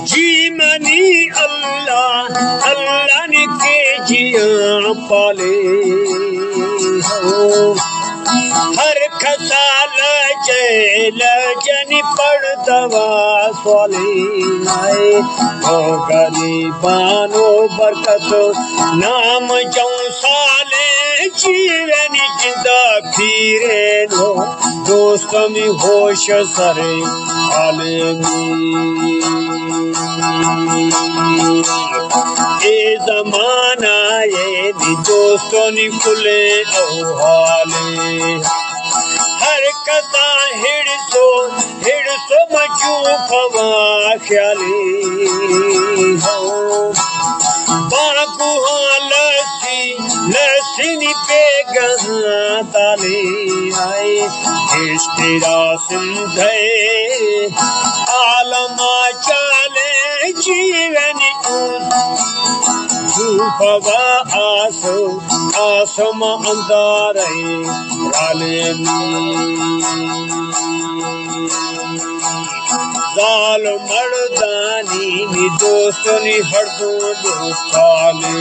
जी money अल्लाह अल्लाह ने के जिया पाले हो हर खसाल लजनी पड़ दवा स्वाले आए और गरीबानो बरकत नाम जाऊं साले जीवनी जिंदा फिरे नो दोस्त में होश सरे आलमी ए जमाना ये भी दोस्तों नि खुले हाले हर कसा हिड़सो मजू खवा ख्याली हो बाकू लस्सी नि पे गहा ताले आए इश्तेरा सिंधे आलमा चाले जीवन फवा आसम अंदार जाल मर्दानी नी दोस्तों नी हरदो दोस्ताले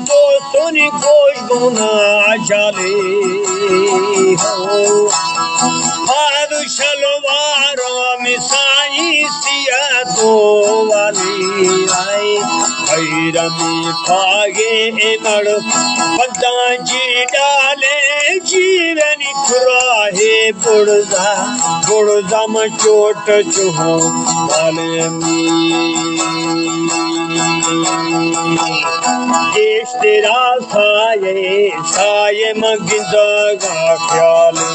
दोस्तों ने कोई गुना जाले हो हाथ शलवारों में साई सिया दो वाली आए भैरमी भागे मड़ बदा जी डाले जीवन खुराहे बुड़जा में चोट चुहो वाले तेरा साये मगिंदा गा ख्याले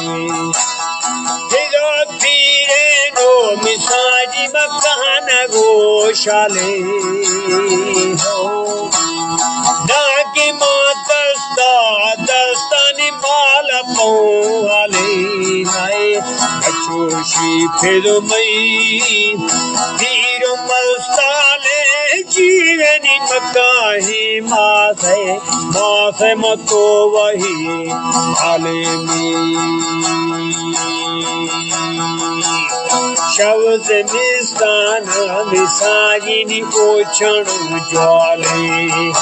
पीरे नो मिसाजी मकान गोशाले हो डाकी माँ दस्तानी माल पौले नाए अचोशी फिर मई पीर मस्ताले जीवनी मकाही मासे मतो वही आलमी शब्द मिस्तान मिसागिनी ओछण ज्वाले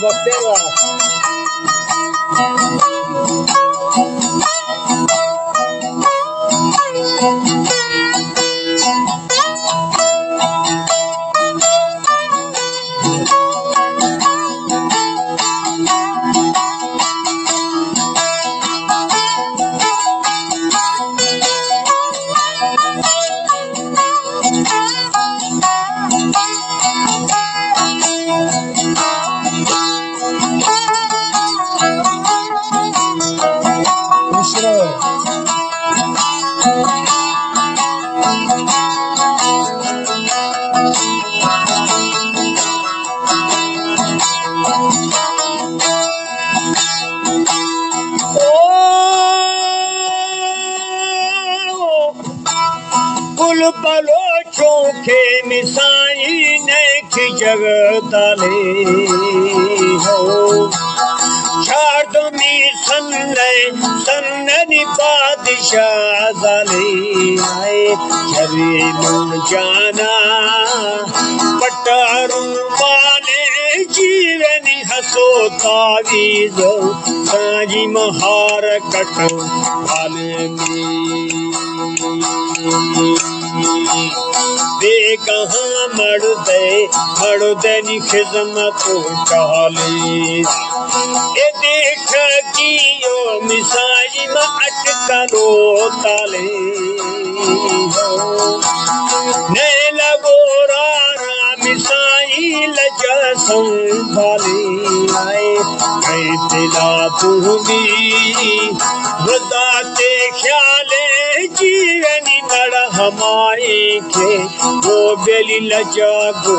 बक्तेरा बलोचों के मिसाई ने की जगताले हो छाड़मी सन्ननी बादशाह जाले आए छरी मुन जाना पटारू माने जीवनी हसो तावीजो साजी महार कट वाले में कहाँ मर्दे नी खिदमत चाली ए देख कियो मिसाई में अटकलो ताले ने लगो रारा मिसाई लजा संभाले आए कई दिला तू भी बताते ख्याले जीवनी नड़ हमारे के वो बेली लजा गो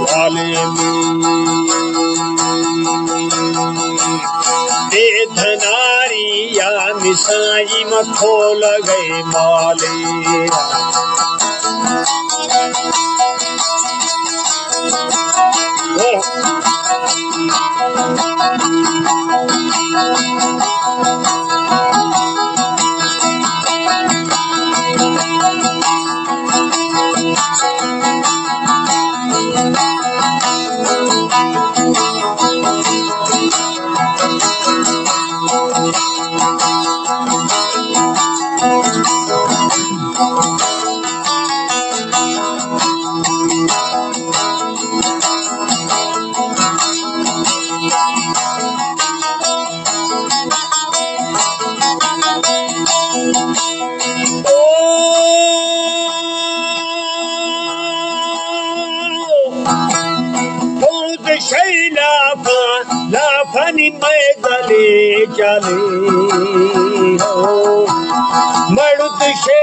वाले धनारी या मिसाई में खोल गए माले लाफनी मैं गले चले हो मर्द शे